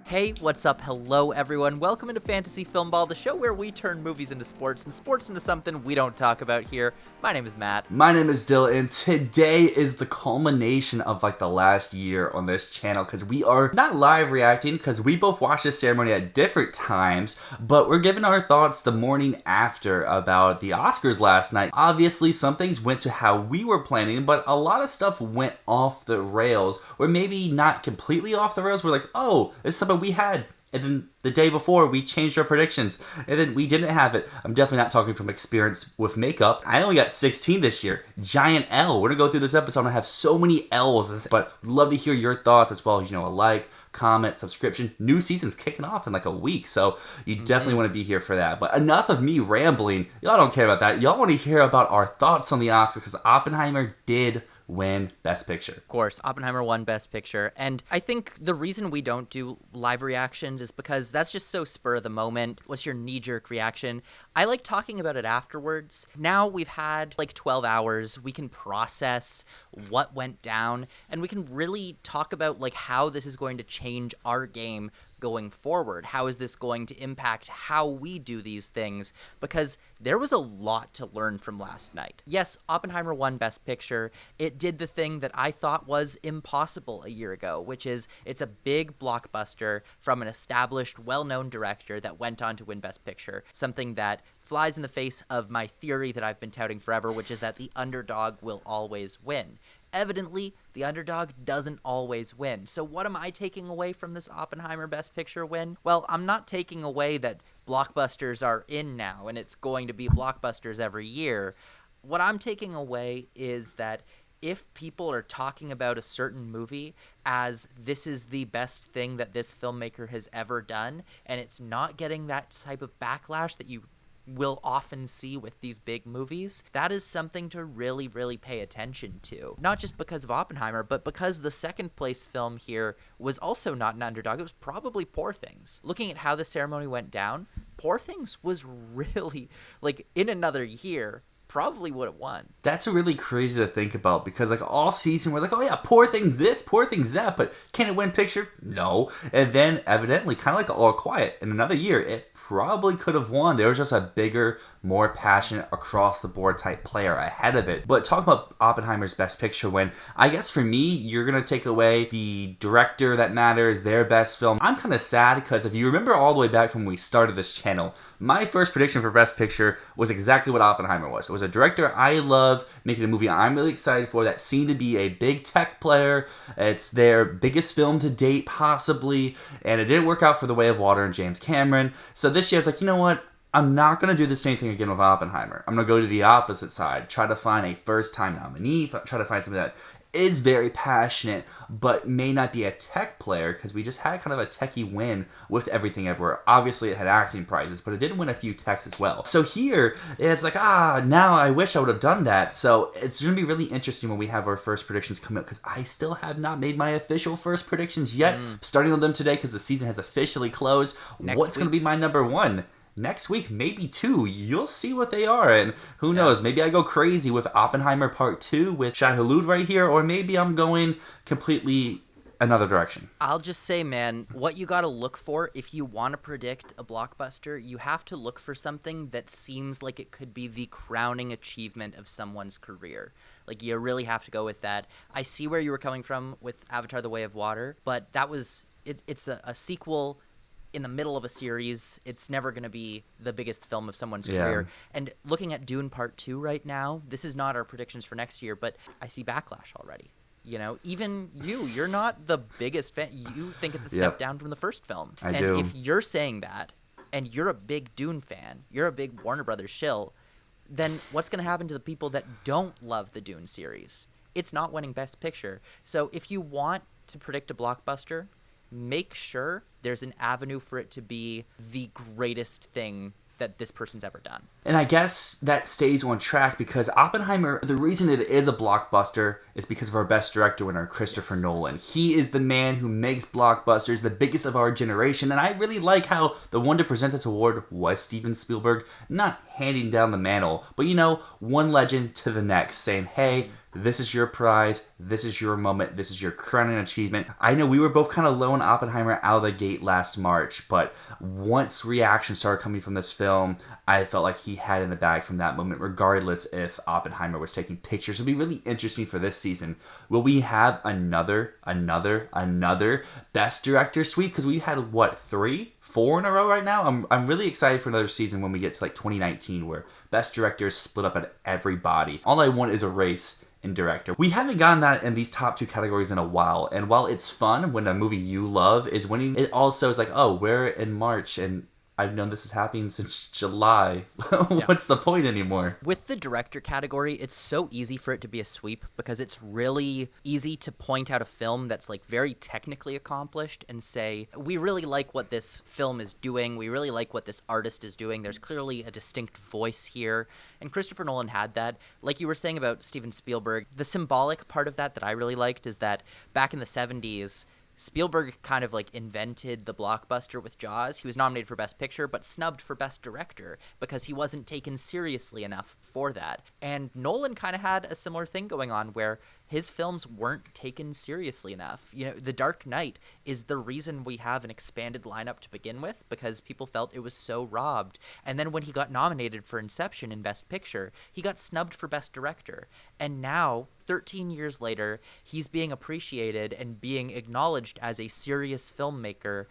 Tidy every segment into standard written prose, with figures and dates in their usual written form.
Hey, what's up? Hello, everyone. Welcome into Fantasy Filmball, the show where we turn movies into sports and sports into something we don't talk about here. My name is Matt. My name is Dyl, and today is the culmination of the last year on this channel because we are not live reacting because we both watched this ceremony at different times, but we're giving our thoughts the morning after about the Oscars last night. Obviously, some things went to how we were planning, but a lot of stuff went off the rails, or maybe not completely off the rails. We're like, oh, this is something we had. And then the day before, we changed our predictions. And then we didn't have it. I'm definitely not talking from experience with makeup. I only got 16 this year. Giant L. We're going to go through this episode. I have so many L's. But love to hear your thoughts as well as, a like, comment, subscription. New season's kicking off in a week. So you definitely want to be here for that. But enough of me rambling. Y'all don't care about that. Y'all want to hear about our thoughts on the Oscars because Oppenheimer did win Best Picture. Of course, Oppenheimer won Best Picture. And I think the reason we don't do live reactions is because that's just so spur of the moment. What's your knee-jerk reaction? I like talking about it afterwards. Now we've had 12 hours. We can process what went down, and we can really talk about how this is going to change our game going forward. How is this going to impact how we do these things? Because there was a lot to learn from last night. Yes, Oppenheimer won Best Picture. It did the thing that I thought was impossible a year ago, which is it's a big blockbuster from an established, well-known director that went on to win Best Picture. Something that flies in the face of my theory that I've been touting forever, which is that the underdog will always win. Evidently, the underdog doesn't always win. So what am I taking away from this Oppenheimer Best Picture win? Well, I'm not taking away that blockbusters are in now and it's going to be blockbusters every year. What I'm taking away is that if people are talking about a certain movie as this is the best thing that this filmmaker has ever done, and it's not getting that type of backlash that you will often see with these big movies, that is something to really, really pay attention to. Not just because of Oppenheimer, but because the second place film here was also not an underdog. It was probably Poor Things. Looking at how the ceremony went down, Poor Things was really, in another year, probably would have won. That's really crazy to think about because all season we're oh yeah, Poor Things this, Poor Things that, but can it win picture? No. And then evidently, kind of All Quiet, in another year, it probably could have won. There was just a bigger, more passionate, across-the-board type player ahead of it. But talking about Oppenheimer's Best Picture win, I guess for me, you're going to take away the director that matters, their best film. I'm kind of sad because if you remember all the way back from when we started this channel, my first prediction for Best Picture was exactly what Oppenheimer was. It was a director I love, making a movie I'm really excited for that seemed to be a big tech player. It's their biggest film to date, possibly, and it didn't work out for The Way of Water and James Cameron. So this year, it's you know what? I'm not going to do the same thing again with Oppenheimer. I'm going to go to the opposite side, try to find a first-time nominee, try to find something that is very passionate, but may not be a tech player, because we just had kind of a techie win with Everything Everywhere. Obviously, it had acting prizes, but it did win a few techs as well. So here, it's now I wish I would have done that. So it's going to be really interesting when we have our first predictions come up, because I still have not made my official first predictions yet. Starting on them today, because the season has officially closed. What's going to be my number one? Next week, maybe two. You'll see what they are, and who knows? Maybe I go crazy with Oppenheimer Part 2 with Shai Hulud right here, or maybe I'm going completely another direction. I'll just say, man, what you gotta look for if you want to predict a blockbuster, you have to look for something that seems like it could be the crowning achievement of someone's career. You really have to go with that. I see where you were coming from with Avatar: The Way of Water, but that was it's a sequel in the middle of a series. It's never going to be the biggest film of someone's career. And looking at Dune Part 2 right now, this is not our predictions for next year, but I see backlash already. Even you're not the biggest fan. You think it's a step down from the first film. I do. If you're saying that, and you're a big Dune fan, you're a big Warner Brothers shill, then what's going to happen to the people that don't love the Dune series? It's not winning Best Picture. So if you want to predict a blockbuster, make sure there's an avenue for it to be the greatest thing that this person's ever done. And I guess that stays on track because Oppenheimer, the reason it is a blockbuster is because of our best director winner, Christopher Nolan. He is the man who makes blockbusters, the biggest of our generation, and I really like how the one to present this award was Steven Spielberg, not handing down the mantle, but one legend to the next, saying, hey, this is your prize, this is your moment, this is your crowning achievement. I know we were both kind of low on Oppenheimer out of the gate last March, but once reactions started coming from this film, I felt like he had in the bag from that moment, regardless if Oppenheimer was taking pictures. It'll be really interesting for this season. Will we have another Best Director sweep? Because we had, what, 4 in a row right now? I'm really excited for another season when we get to like 2019 where Best Director is split up at everybody. All I want is a race in director. We haven't gotten that in these top 2 categories in a while, and while it's fun when a movie you love is winning, it also is like, oh, we're in March and I've known this is happening since July. What's the point anymore? With the director category, it's so easy for it to be a sweep because it's really easy to point out a film that's like very technically accomplished and say, we really like what this film is doing. We really like what this artist is doing. There's clearly a distinct voice here. And Christopher Nolan had that. Like you were saying about Steven Spielberg, the symbolic part of that I really liked is that back in the 70s, Spielberg kind of like invented the blockbuster with Jaws. He was nominated for Best Picture, but snubbed for Best Director because he wasn't taken seriously enough for that. And Nolan kind of had a similar thing going on where his films weren't taken seriously enough. You know, The Dark Knight is the reason we have an expanded lineup to begin with because people felt it was so robbed. And then when he got nominated for Inception in Best Picture, he got snubbed for Best Director. And now, 13 years later, he's being appreciated and being acknowledged as a serious filmmaker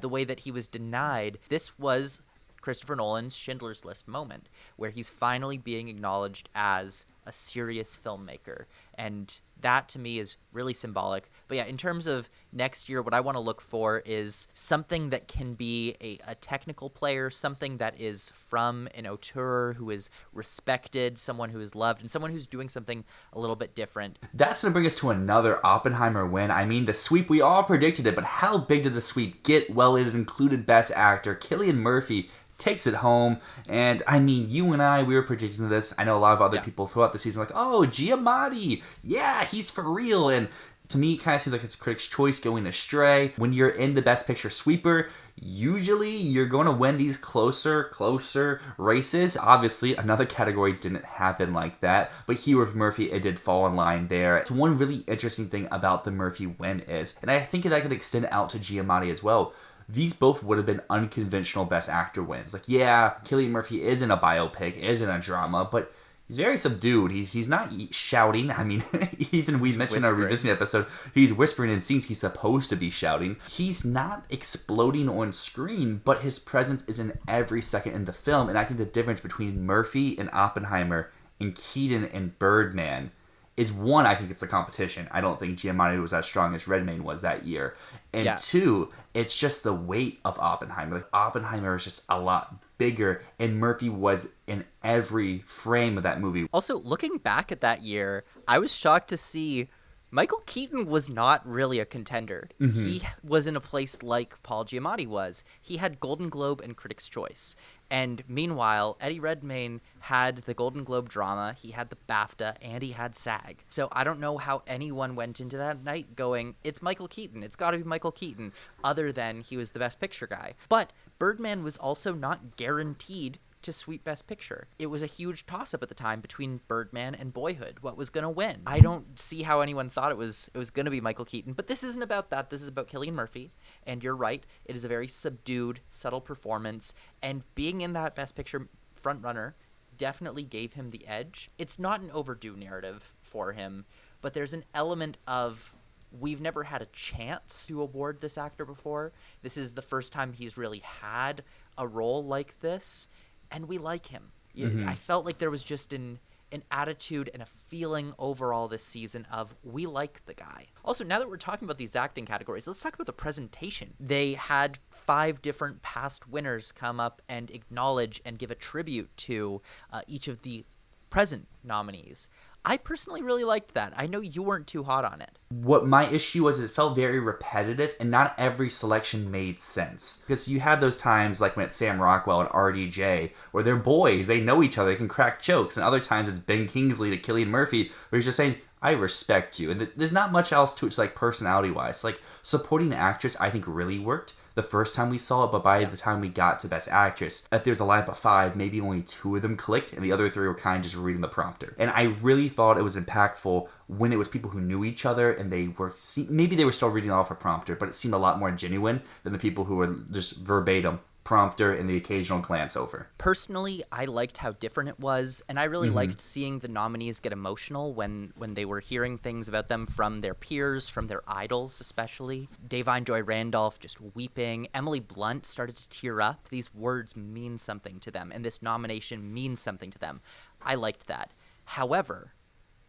the way that he was denied. This was Christopher Nolan's Schindler's List moment, where he's finally being acknowledged as a serious filmmaker. And that, to me, is really symbolic. But yeah, in terms of next year, what I want to look for is something that can be a technical player, something that is from an auteur who is respected, someone who is loved, and someone who's doing something a little bit different. That's going to bring us to another Oppenheimer win. I mean, the sweep, we all predicted it, but how big did the sweep get? Well, it included Best Actor. Cillian Murphy takes it home, and I mean, you and I, we were predicting this. I know a lot of other people throughout the season like, oh, Giamatti, yeah, he's for real, and to me, it kind of seems like it's Critics' Choice going astray. When you're in the Best Picture sweeper, usually you're going to win these closer races. Obviously, another category didn't happen like that, but here with Murphy, it did fall in line there. It's one really interesting thing about the Murphy win is, and I think that could extend out to Giamatti as well, these both would have been unconventional Best Actor wins. Like, yeah, Cillian Murphy is in a biopic, is in a drama, but he's very subdued. He's not shouting. I mean, even we mentioned in our revisiting episode, he's whispering in scenes he's supposed to be shouting. He's not exploding on screen, but his presence is in every second in the film. And I think the difference between Murphy and Oppenheimer and Keaton and Birdman is, one, I think it's a competition. I don't think Giamatti was as strong as Redmayne was that year. And two, it's just the weight of Oppenheimer. Like, Oppenheimer is just a lot bigger, and Murphy was in every frame of that movie. Also, looking back at that year, I was shocked to see Michael Keaton was not really a contender. Mm-hmm. He was in a place like Paul Giamatti was. He had Golden Globe and Critics' Choice. And meanwhile, Eddie Redmayne had the Golden Globe drama, he had the BAFTA, and he had SAG. So I don't know how anyone went into that night going, it's Michael Keaton, it's gotta be Michael Keaton, other than he was the Best Picture guy. But Birdman was also not guaranteed to sweep Best Picture. It was a huge toss-up at the time between Birdman and Boyhood. What was going to win? I don't see how anyone thought it was going to be Michael Keaton, but this isn't about that. This is about Cillian Murphy, and you're right. It is a very subdued, subtle performance, and being in that Best Picture frontrunner definitely gave him the edge. It's not an overdue narrative for him, but there's an element of, we've never had a chance to award this actor before. This is the first time he's really had a role like this, and we like him. Mm-hmm. I felt like there was just an attitude and a feeling overall this season of, we like the guy. Also, now that we're talking about these acting categories, let's talk about the presentation. They had 5 different past winners come up and acknowledge and give a tribute to each of the present nominees. I personally really liked that. I know you weren't too hot on it. What my issue was, it felt very repetitive, and not every selection made sense. Because you had those times, like when it's Sam Rockwell and RDJ, where they're boys, they know each other, they can crack jokes. And other times it's Ben Kingsley to Cillian Murphy, where he's just saying, I respect you. And there's not much else to it, like, personality-wise. Like, supporting actress, I think, really worked the first time we saw it, but by the time we got to Best Actress, if there's a lineup of 5, maybe only 2 of them clicked, and the other 3 were kind of just reading the prompter. And I really thought it was impactful when it was people who knew each other, and maybe they were still reading off a prompter, but it seemed a lot more genuine than the people who were just verbatim prompter and the occasional glance over. Personally, I liked how different it was, and I really liked seeing the nominees get emotional when they were hearing things about them from their peers, from their idols especially. Davine Joy Randolph just weeping. Emily Blunt started to tear up. These words mean something to them, and this nomination means something to them. I liked that. However,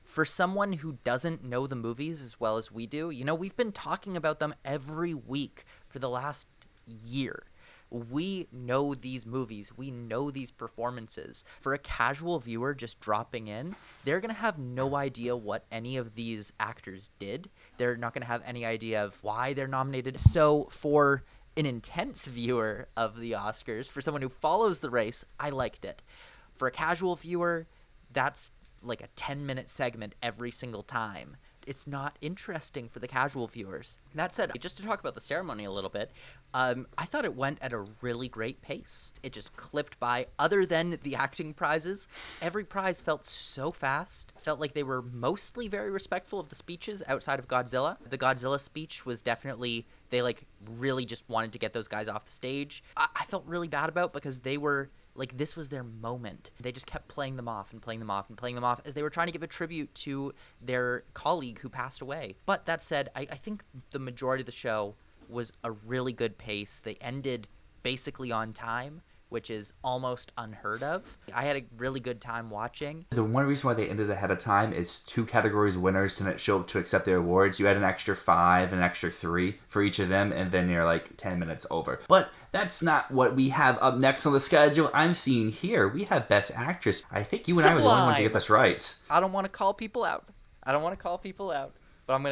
for someone who doesn't know the movies as well as we do, we've been talking about them every week for the last year. We know these movies. We know these performances. For a casual viewer just dropping in, they're going to have no idea what any of these actors did. They're not going to have any idea of why they're nominated. So for an intense viewer of the Oscars, for someone who follows the race, I liked it. For a casual viewer, that's like a 10-minute segment every single time. It's not interesting for the casual viewers. That said, just to talk about the ceremony a little bit, I thought it went at a really great pace. It just clipped by. Other than the acting prizes, every prize felt so fast. Felt like they were mostly very respectful of the speeches outside of Godzilla. The Godzilla speech was definitely, they really just wanted to get those guys off the stage. I felt really bad about because they were, this was their moment. They just kept playing them off and playing them off and playing them off as they were trying to give a tribute to their colleague who passed away. But that said, I think the majority of the show was a really good pace. They ended basically on time, which is almost unheard of. I had a really good time watching. The one reason why they ended ahead of time is 2 categories winners didn't show up to accept their awards. You had an extra 5 and an extra 3 for each of them, and then you're 10 minutes over. But that's not what we have up next on the schedule. I'm seeing here, we have Best Actress. I think you and I were the only ones to get this right. I don't want to call people out, but I'm going to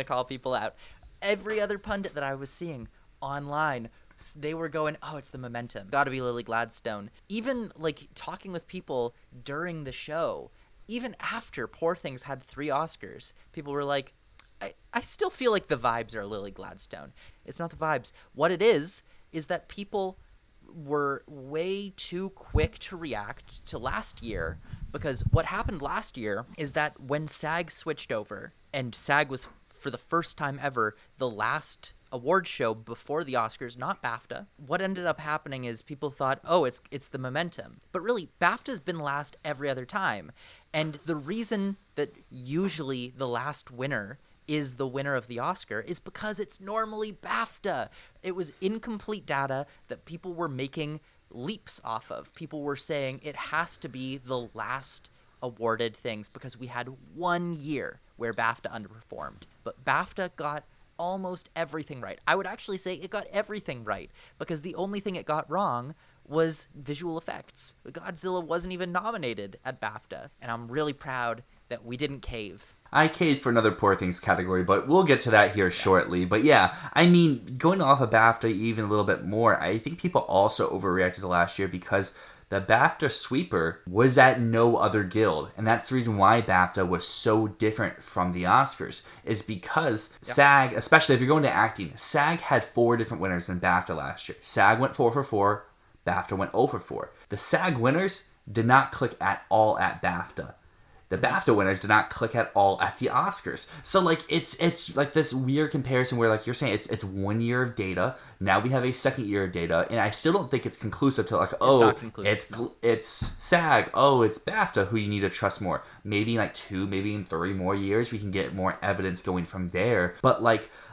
call people out. Every other pundit that I was seeing online, they were going, oh, it's the momentum. Gotta be Lily Gladstone. Even, talking with people during the show, even after Poor Things had 3 Oscars, people were like, I still feel like the vibes are Lily Gladstone. It's not the vibes. What it is that people were way too quick to react to last year, because what happened last year is that when SAG switched over, and SAG was, for the first time ever, the last award show before the Oscars, not BAFTA. What ended up happening is people thought, oh, it's the momentum. But really, BAFTA's been last every other time. And the reason that usually the last winner is the winner of the Oscar is because it's normally BAFTA. It was incomplete data that people were making leaps off of. People were saying it has to be the last awarded things because we had 1 year where BAFTA underperformed. But BAFTA got almost everything right. I would actually say it got everything right because the only thing it got wrong was visual effects. Godzilla wasn't even nominated at BAFTA, and I'm really proud that we didn't cave. I caved for another Poor Things category, but we'll get to that here shortly. But yeah, I mean, going off of BAFTA even a little bit more, I think people also overreacted to last year because the BAFTA sweeper was at no other guild. And that's the reason why BAFTA was so different from the Oscars, is because SAG, especially if you're going to acting, SAG had 4 different winners in BAFTA last year. SAG went 4 for 4, BAFTA went 0 for 4. The SAG winners did not click at all at BAFTA. The BAFTA winners did not click at all at the Oscars. So, it's like this weird comparison where, you're saying it's 1 year of data. Now we have a second year of data. And I still don't think it's conclusive to, it's SAG. Oh, it's BAFTA who you need to trust more. Maybe in 2, maybe in 3 more years, we can get more evidence going from there. But,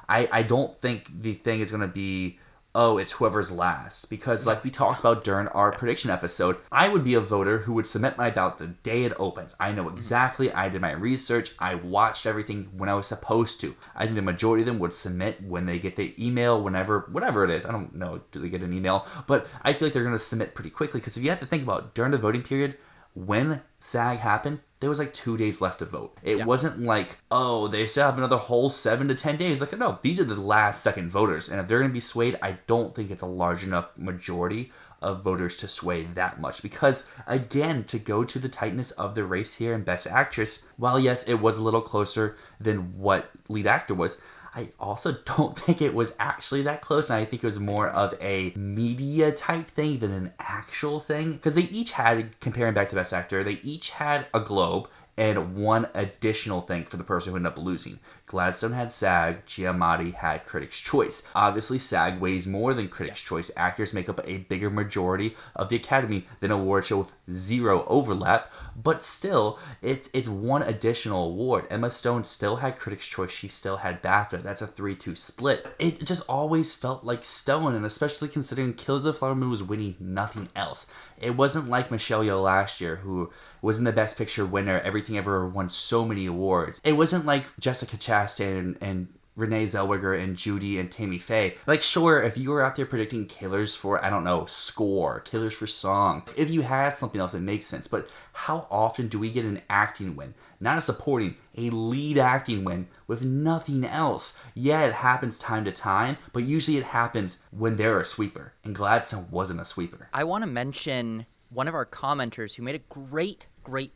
I don't think the thing is going to be, oh, it's whoever's last. Because we talked about during our prediction episode, I would be a voter who would submit my ballot the day it opens. I know exactly. I did my research. I watched everything when I was supposed to. I think the majority of them would submit when they get the email, whatever it is. I don't know, do they get an email? But I feel like they're going to submit pretty quickly. Because if you have to think about during the voting period, when SAG happened, there was like 2 days left to vote. It wasn't like, oh, they still have another whole 7 to 10 days. Like, no, these are the last second voters. And if they're going to be swayed, I don't think it's a large enough majority of voters to sway that much. Because, again, to go to the tightness of the race here in Best Actress, while yes, it was a little closer than what lead actor was, I also don't think it was actually that close. And I think it was more of a media type thing than an actual thing. Because they each had, comparing back to Best Actor, they each had a Globe and one additional thing for the person who ended up losing. Gladstone had SAG, Giamatti had Critics' Choice. Obviously, SAG weighs more than Critics' Choice. Actors make up a bigger majority of the Academy than an award show with zero overlap, but still, it's one additional award. Emma Stone still had Critics' Choice. She still had BAFTA. That's a 3-2 split. It just always felt like Stone, and especially considering Killers of the Flower Moon was winning nothing else. It wasn't like Michelle Yeoh last year, who was in the Best Picture winner, Everything Ever won so many awards. It wasn't like Jessica Chastain and Renee Zellweger and Judy and Tammy Faye. Like, sure, if you were out there predicting killers for, I don't know, score, killers for song, if you had something else, it makes sense. But how often do we get an acting win? Not a supporting, a lead acting win with nothing else. Yeah, it happens time to time, but usually it happens when they're a sweeper. And Gladstone wasn't a sweeper. I want to mention one of our commenters who made a great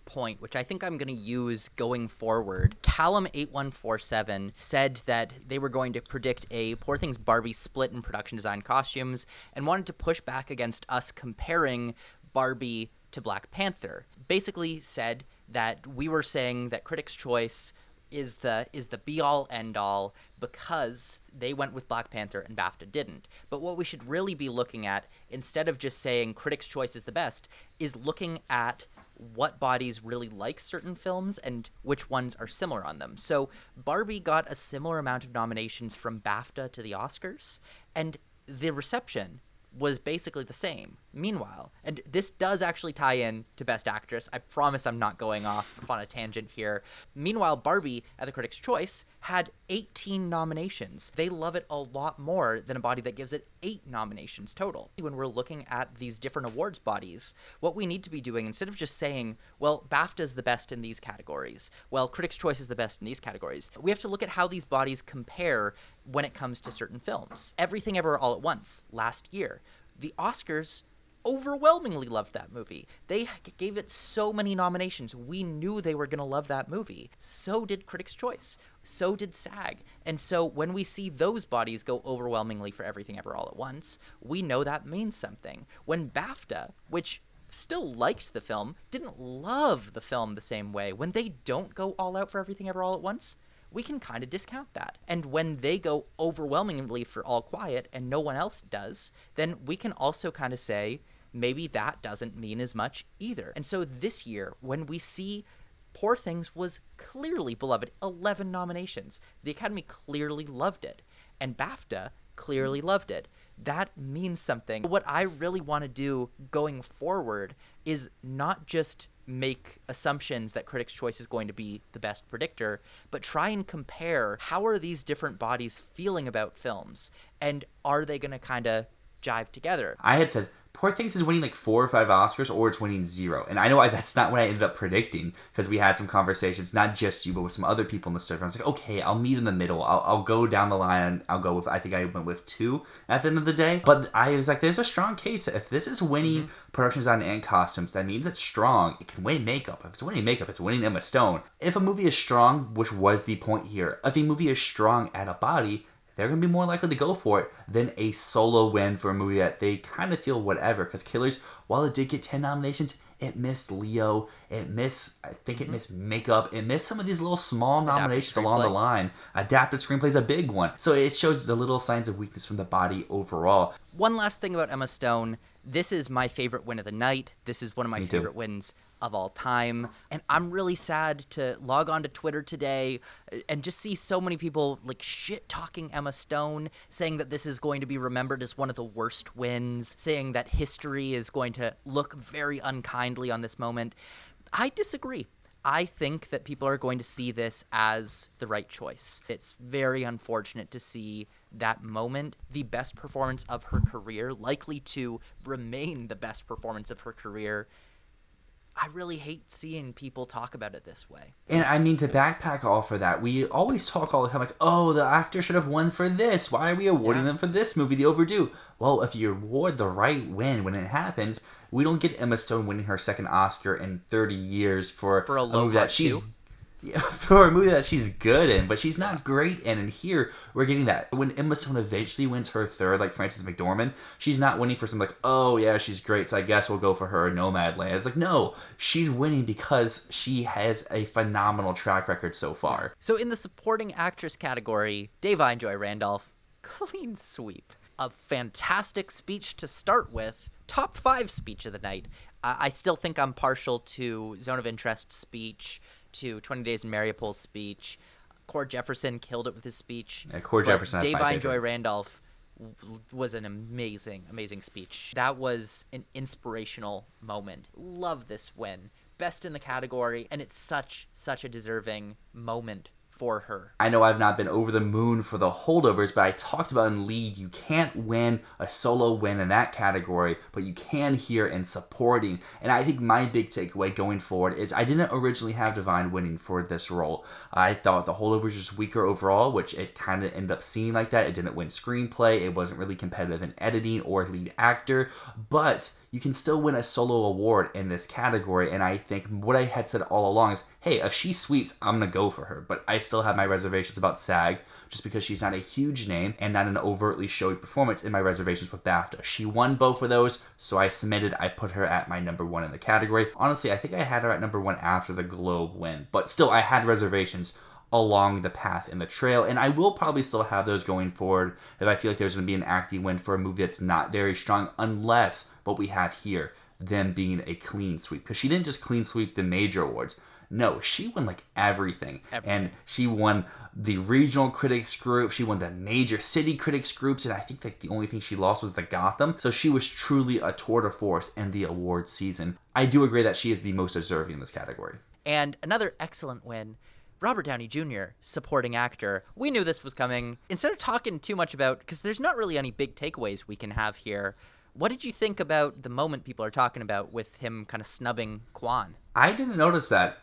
point, which I think I'm going to use going forward. Callum8147 said that they were going to predict a Poor Things Barbie split in production design costumes and wanted to push back against us comparing Barbie to Black Panther. Basically said that we were saying that Critics' Choice is the be-all, end-all because they went with Black Panther and BAFTA didn't. But what we should really be looking at, instead of just saying Critics' Choice is the best, is looking at what bodies really like certain films and which ones are similar on them. So Barbie got a similar amount of nominations from BAFTA to the Oscars, and the reception was basically the same. Meanwhile, and this does actually tie in to Best Actress. I promise I'm not going off on a tangent here. Meanwhile, Barbie at the Critics' Choice had 18 nominations. They love it a lot more than a body that gives it 8 nominations total. When we're looking at these different awards bodies, what we need to be doing, instead of just saying, well, BAFTA's the best in these categories, well, Critics' Choice is the best in these categories, we have to look at how these bodies compare when it comes to certain films. Everything Ever All at Once last year, the Oscars overwhelmingly loved that movie. They gave it so many nominations. We knew they were going to love that movie. So did Critics' Choice. So did SAG. And so when we see those bodies go overwhelmingly for Everything Ever All at Once, we know that means something. When BAFTA, which still liked the film, didn't love the film the same way, when they don't go all out for Everything Ever All at Once, we can kind of discount that. And when they go overwhelmingly for All Quiet and no one else does, then we can also kind of say, maybe that doesn't mean as much either. And so this year, when we see Poor Things was clearly beloved, 11 nominations, the Academy clearly loved it, and BAFTA clearly loved it. That means something. What I really want to do going forward is not just make assumptions that Critics' Choice is going to be the best predictor, but try and compare how are these different bodies feeling about films, and are they going to kind of jive together. I had said Poor Things is winning like 4 or 5 Oscars, or it's winning 0. And I know that's not what I ended up predicting, because we had some conversations, not just you, but with some other people in the server. I was like, okay, I'll meet in the middle. I'll go down the line, and I'll go with, I think I went with 2 at the end of the day. But I was like, there's a strong case. If this is winning production design and costumes, that means it's strong. It can win makeup. If it's winning makeup, it's winning Emma Stone. If a movie is strong, which was the point here, if a movie is strong at a body, they're going to be more likely to go for it than a solo win for a movie that they kind of feel whatever. Because Killers, while it did get 10 nominations, it missed Leo, it missed makeup, it missed some of these little small nominations along the line. Adapted screenplay is a big one. So it shows the little signs of weakness from the body overall. One last thing about Emma Stone. This is my favorite win of the night. This is one of my favorite wins of all time. And I'm really sad to log on to Twitter today and just see so many people like shit-talking Emma Stone, saying that this is going to be remembered as one of the worst wins, saying that history is going to look very unkindly on this moment. I disagree. I think that people are going to see this as the right choice. It's very unfortunate to see that moment, the best performance of her career, likely to remain the best performance of her career, I really hate seeing people talk about it this way. And I mean, to backpack off of that, we always talk all the time like, oh, the actor should have won for this. Why are we awarding them for this movie, The Overdue? Well, if you award the right win when it happens, we don't get Emma Stone winning her second Oscar in 30 years for a low movie that she's... Yeah, for a movie that she's good in, but she's not great in. And here, we're getting that. When Emma Stone eventually wins her third, like Frances McDormand, she's not winning for something like, oh, yeah, she's great, so I guess we'll go for her in Nomadland. It's like, no, she's winning because she has a phenomenal track record so far. So in the supporting actress category, Da'Vine Joy Randolph, clean sweep. A fantastic speech to start with. Top 5 speech of the night. I still think I'm partial to Zone of Interest speech, to 20 Days in Mariupol's speech. Cord Jefferson killed it with his speech. Yeah, Cord Jefferson. Da'Vine Joy Randolph was an amazing, amazing speech. That was an inspirational moment. Love this win. Best in the category, and it's such a deserving moment for her. I know I've not been over the moon for the holdovers, but I talked about in lead, you can't win a solo win in that category, but you can here in supporting. And I think my big takeaway going forward is I didn't originally have Da'Vine winning for this role. I thought the holdovers was just weaker overall, which it kind of ended up seeming like that. It didn't win screenplay. It wasn't really competitive in editing or lead actor, but you can still win a solo award in this category. And I think what I had said all along is, hey, if she sweeps, I'm going to go for her. But I still have my reservations about SAG, just because she's not a huge name and not an overtly showy performance in my reservations with BAFTA. She won both of those, so I put her at my number 1 in the category. Honestly, I think I had her at number 1 after the Globe win. But still, I had reservations along the path in the trail, and I will probably still have those going forward if I feel like there's going to be an acting win for a movie that's not very strong, unless what we have here, them being a clean sweep. Because she didn't just clean sweep the major awards. No, she won like everything. And she won the regional critics group, she won the major city critics groups, and I think like the only thing she lost was the Gotham. So she was truly a tour de force in the awards season. I do agree that she is the most deserving in this category. And another excellent win, Robert Downey Jr., supporting actor. We knew this was coming. Instead of talking too much about, because there's not really any big takeaways we can have here, what did you think about the moment people are talking about with him kind of snubbing Kwan? I didn't notice that.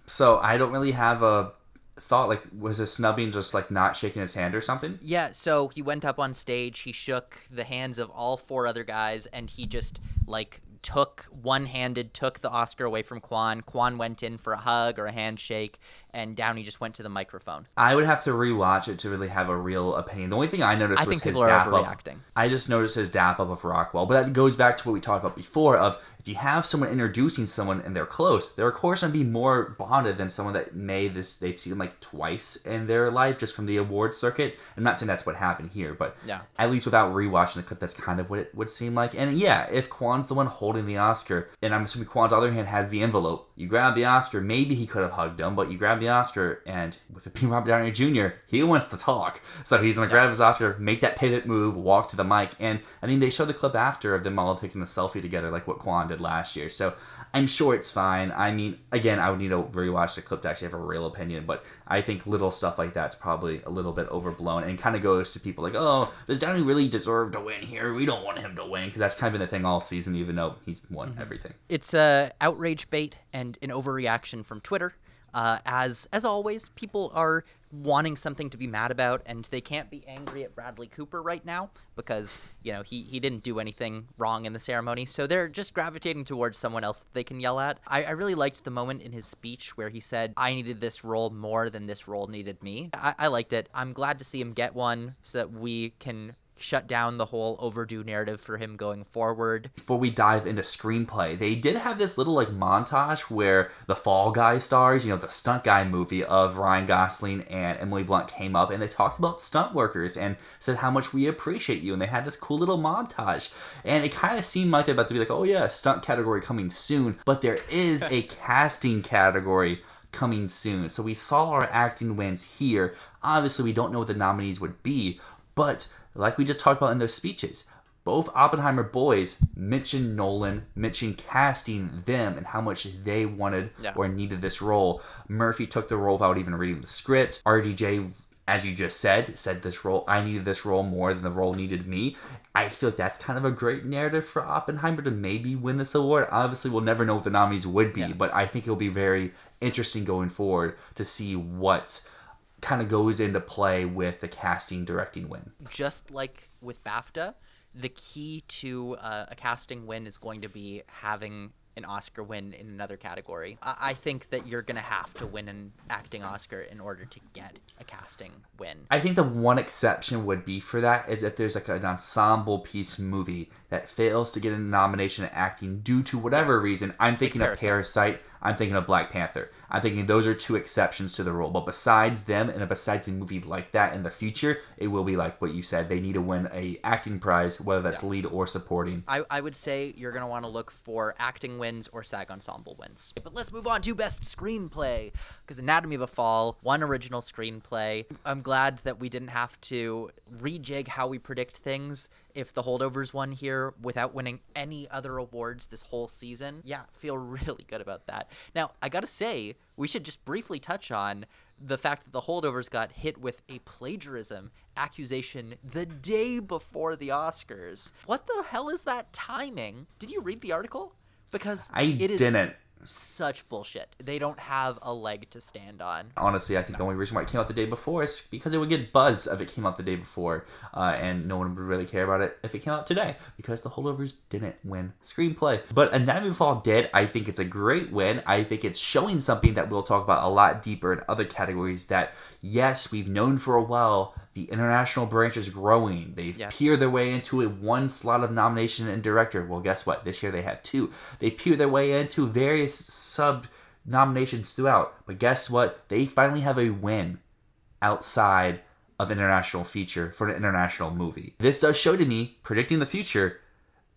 So I don't really have a thought, like, was a snubbing just like not shaking his hand or something? Yeah, so he went up on stage, he shook the hands of all 4 other guys, and he just like took the Oscar away from Kwan. Kwan went in for a hug or a handshake, and Downey just went to the microphone. I would have to rewatch it to really have a real opinion. The only thing I noticed was his dap up. Overreacting. I just noticed his dap up of Rockwell, but that goes back to what we talked about before of if you have someone introducing someone and they're close, they're of course going to be more bonded than someone that they've seen like twice in their life just from the award circuit. I'm not saying that's what happened here, but at least without rewatching the clip, that's kind of what it would seem like. And yeah, if Kwan's the one holding the Oscar, and I'm assuming Kwan's other hand has the envelope, you grab the Oscar, maybe he could have hugged him, but you grab the Oscar, and with it being Robert Downey Jr., he wants to talk. So he's going to grab his Oscar, make that pivot move, walk to the mic, and I mean, they showed the clip after of them all taking a selfie together like what Kwan did last year. So I'm sure it's fine. I mean, again, I would need to rewatch the clip to actually have a real opinion, but I think little stuff like that's probably a little bit overblown and kind of goes to people like, oh, does Downey really deserve to win here? We don't want him to win, because that's kind of been the thing all season, even though he's won everything. It's outrage bait and an overreaction from Twitter. As always, people are wanting something to be mad about, and they can't be angry at Bradley Cooper right now because, you know, he didn't do anything wrong in the ceremony, so they're just gravitating towards someone else that they can yell at. I really liked the moment in his speech where he said, I needed this role more than this role needed me. I liked it. I'm glad to see him get one so that we can shut down the whole overdue narrative for him going forward. Before we dive into screenplay, they did have this little like montage where the Fall Guy stars, you know, the stunt guy movie of Ryan Gosling and Emily Blunt came up, and they talked about stunt workers and said how much we appreciate you, and they had this cool little montage, and it kind of seemed like they're about to be like, oh yeah, stunt category coming soon, but there is a casting category coming soon. So we saw our acting wins here. Obviously we don't know what the nominees would be, but like we just talked about in those speeches, both Oppenheimer boys mentioned Nolan, mentioned casting them and how much they wanted or needed this role. Murphy took the role without even reading the script. RDJ as you just said this role, I needed this role more than the role needed me. I feel like that's kind of a great narrative for Oppenheimer to maybe win this award. Obviously, we'll never know what the nominees would be, but I think it'll be very interesting going forward to see what kind of goes into play with the casting directing win. Just like with BAFTA, the key to a casting win is going to be having an Oscar win in another category. I think that you're going to have to win an acting Oscar in order to get a casting win. I think the one exception would be for that is if there's like an ensemble piece movie that fails to get a nomination in acting due to whatever reason. I'm thinking of Parasite. I'm thinking of Black Panther. I'm thinking those are two exceptions to the rule. But besides them and besides a movie like that in the future, it will be like what you said. They need to win a acting prize, whether that's lead or supporting. I would say you're going to want to look for acting wins or SAG Ensemble wins. But let's move on to Best Screenplay, because Anatomy of a Fall won original screenplay. I'm glad that we didn't have to rejig how we predict things if The Holdovers won here without winning any other awards this whole season. Yeah, feel really good about that. Now, I gotta say, we should just briefly touch on the fact that The Holdovers got hit with a plagiarism accusation the day before the Oscars. What the hell is that timing? Did you read the article? Because it is didn't. Such bullshit. They don't have a leg to stand on. Honestly, I think the only reason why it came out the day before is because it would get buzz if it came out the day before, and no one would really care about it if it came out today, because The Holdovers didn't win screenplay. But Anatomy of a Fall did. I think it's a great win. I think it's showing something that we'll talk about a lot deeper in other categories that, yes, we've known for a while. The international branch is growing. They've peered their way into one slot of nomination and director. Well, guess what? This year they had 2. They peered their way into various sub-nominations throughout. But guess what? They finally have a win outside of international feature for an international movie. This does show to me, predicting the future,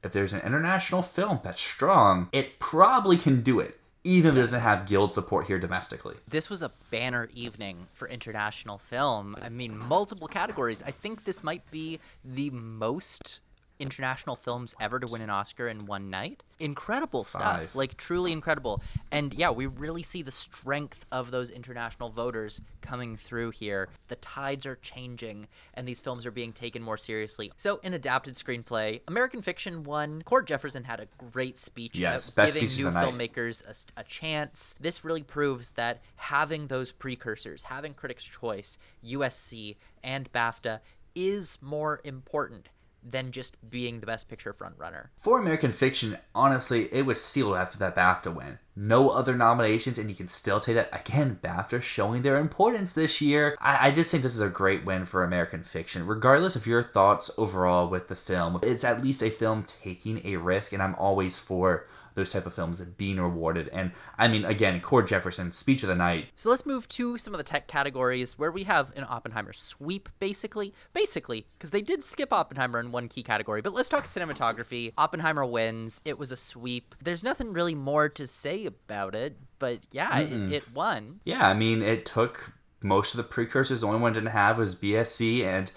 if there's an international film that's strong, it probably can do it, even if it doesn't have guild support here domestically. This was a banner evening for international film. I mean, multiple categories. I think this might be the most international films ever to win an Oscar in one night. Incredible stuff. 5. Like, truly incredible. And yeah, we really see the strength of those international voters coming through here. The tides are changing, and these films are being taken more seriously. So, in adapted screenplay, American Fiction won. Cord Jefferson had a great speech about giving new filmmakers a chance. This really proves that having those precursors, having Critics' Choice, USC, and BAFTA is more important than just being the Best Picture frontrunner. For American Fiction, honestly, it was sealed after that BAFTA win. No other nominations, and you can still take that. Again, BAFTA showing their importance this year. I just think this is a great win for American Fiction. Regardless of your thoughts overall with the film, it's at least a film taking a risk, and I'm always for those type of films being rewarded. And I mean, again, Cord Jefferson, speech of the night. So let's move to some of the tech categories where we have an Oppenheimer sweep, basically, because they did skip Oppenheimer in one key category. But let's talk cinematography. Oppenheimer wins. It was a sweep. There's nothing really more to say about it, but yeah, it won. Yeah, I mean, it took most of the precursors. The only one it didn't have was BSC, and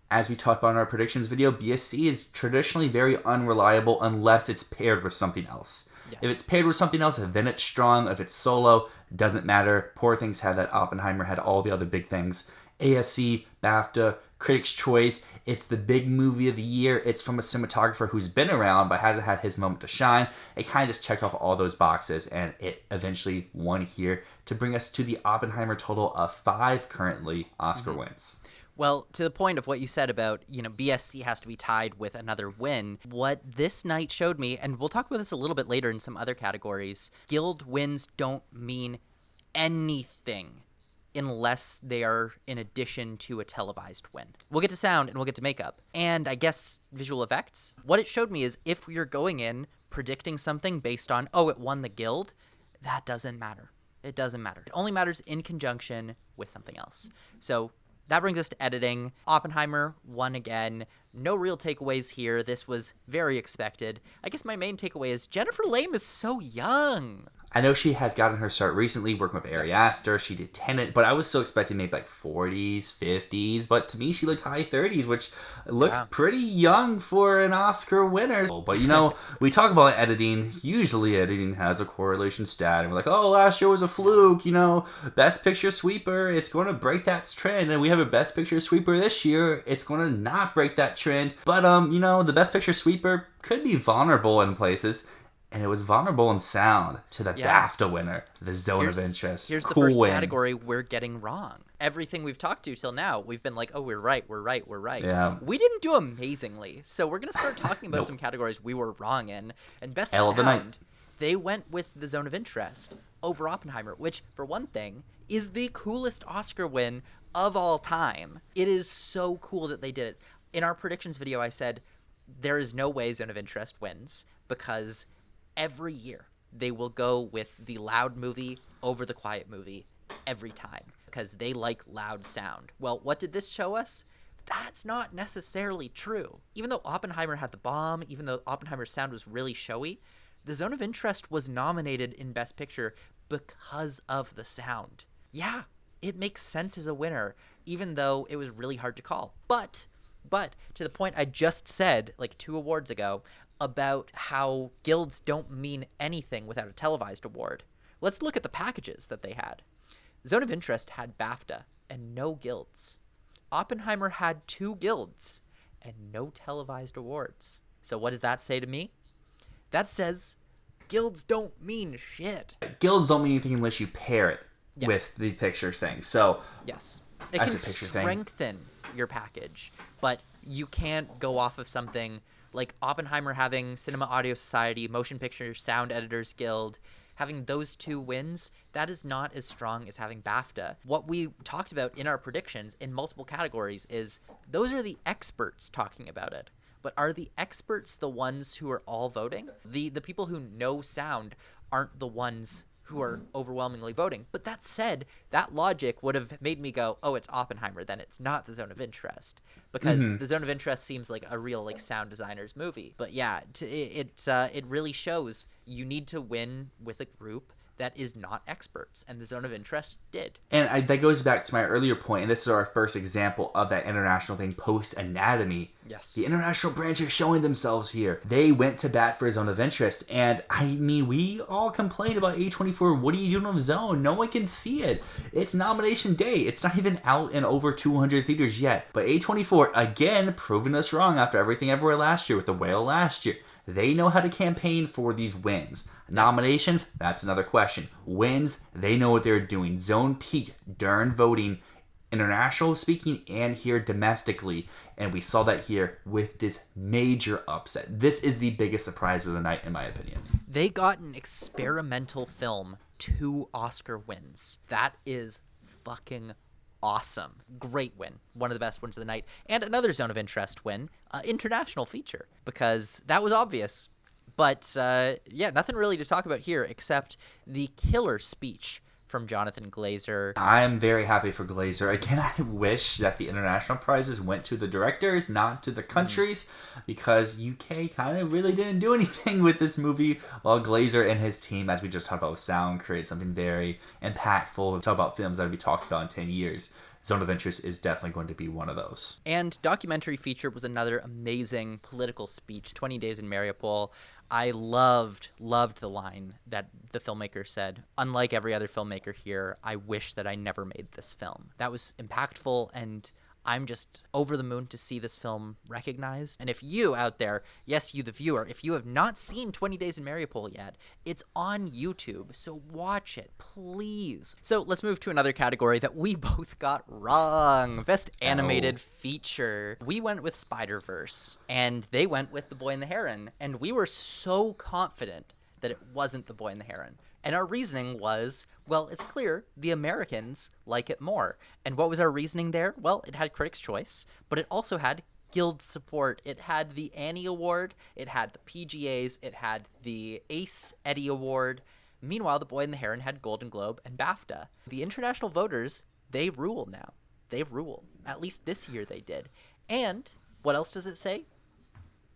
as we talked about in our predictions video, BSC is traditionally very unreliable unless it's paired with something else. Yes. If it's paired with something else, then it's strong. If it's solo, doesn't matter. Poor Things had that. Oppenheimer had all the other big things. ASC, BAFTA, Critics' Choice. It's the big movie of the year. It's from a cinematographer who's been around but hasn't had his moment to shine. It kind of just checked off all those boxes, and it eventually won here to bring us to the Oppenheimer total of 5 currently Oscar wins. Well, to the point of what you said about, BSC has to be tied with another win, what this night showed me, and we'll talk about this a little bit later in some other categories, guild wins don't mean anything unless they are in addition to a televised win. We'll get to sound and we'll get to makeup. And I guess visual effects. What it showed me is if you're going in predicting something based on, it won the guild, that doesn't matter. It doesn't matter. It only matters in conjunction with something else. So that brings us to editing. Oppenheimer won again. No real takeaways here. This was very expected. I guess my main takeaway is Jennifer Lame is so young. I know she has gotten her start recently working with Ari Aster. She did Tenet, but I was still expecting maybe like 40s, 50s. But to me, she looked high 30s, which looks pretty young for an Oscar winner. But we talk about editing. Usually, editing has a correlation stat, and we're like, oh, last year was a fluke. Best Picture sweeper, it's going to break that trend, and we have a Best Picture sweeper this year. It's going to not break that trend. But the Best Picture sweeper could be vulnerable in places. And it was vulnerable in sound to the BAFTA winner, The Zone of Interest. Here's the first category we're getting wrong. Everything we've talked to till now, we've been like, oh, we're right. Yeah. We didn't do amazingly. So we're going to start talking about some categories we were wrong in. And Best L of the Sound, night. they went with The Zone of Interest over Oppenheimer, which, for one thing, is the coolest Oscar win of all time. It is so cool that they did it. In our predictions video, I said, there is no way Zone of Interest wins because every year they will go with the loud movie over the quiet movie every time because they like loud sound. Well, what did this show us? That's not necessarily true. Even though Oppenheimer had the bomb, even though Oppenheimer's sound was really showy, The Zone of Interest was nominated in Best Picture because of the sound. Yeah, it makes sense as a winner, even though it was really hard to call. But to the point I just said like 2 awards ago about how guilds don't mean anything without a televised award. Let's look at the packages that they had. Zone of Interest had BAFTA and no guilds. Oppenheimer had 2 guilds and no televised awards. So what does that say to me? That says guilds don't mean shit. Guilds don't mean anything unless you pair it with the picture thing. So yes, it can strengthen your package, but you can't go off of something like Oppenheimer having Cinema Audio Society, Motion Picture Sound Editors Guild, having those 2 wins. That is not as strong as having BAFTA. What we talked about in our predictions in multiple categories is those are the experts talking about it. But are the experts the ones who are all voting? The people who know sound aren't the ones who are overwhelmingly voting. But that said, that logic would have made me go, oh, it's Oppenheimer, then it's not The Zone of Interest. Because The Zone of Interest seems like a real like sound designer's movie. But yeah, it really shows you need to win with a group that is not experts, and The Zone of Interest did. And that goes back to my earlier point, and this is our first example of that international thing post-Anatomy. Yes. The international branch is showing themselves here. They went to bat for Zone of Interest, and I mean, we all complained about A24, what are you doing with Zone? No one can see it. It's nomination day. It's not even out in over 200 theaters yet. But A24, again, proving us wrong after Everything Everywhere last year with The Whale last year. They know how to campaign for these wins. Nominations, that's another question. Wins, they know what they're doing. Zone peaked during voting, international speaking and here domestically. And we saw that here with this major upset. This is the biggest surprise of the night, in my opinion. They got an experimental film 2 Oscar wins. That is fucking awesome. Great win. One of the best wins of the night. And another Zone of Interest win, international feature, because that was obvious. But nothing really to talk about here except the killer speech from Jonathan Glazer. I'm very happy for Glazer. Again, I wish that the international prizes went to the directors, not to the countries, because UK kind of really didn't do anything with this movie, while Glazer and his team, as we just talked about with sound, created something very impactful. We talk about films that will be talked about in 10 years. Zone of Interest is definitely going to be one of those. And documentary feature was another amazing political speech, 20 Days in Mariupol. I loved the line that the filmmaker said, unlike every other filmmaker here, I wish that I never made this film. That was impactful, and I'm just over the moon to see this film recognized. And if you out there, yes, you the viewer, if you have not seen 20 Days in Mariupol yet, it's on YouTube, so watch it, please. So let's move to another category that we both got wrong. Best Animated Feature. We went with Spider-Verse, and they went with The Boy and the Heron, and we were so confident that it wasn't The Boy and the Heron. And our reasoning was, well, it's clear the Americans like it more. And what was our reasoning there? Well, it had Critics' Choice, but it also had Guild support. It had the Annie Award, it had the PGAs, it had the Ace Eddie Award. Meanwhile, The Boy and the Heron had Golden Globe and BAFTA. The international voters, they rule now. They rule. At least this year they did. And what else does it say?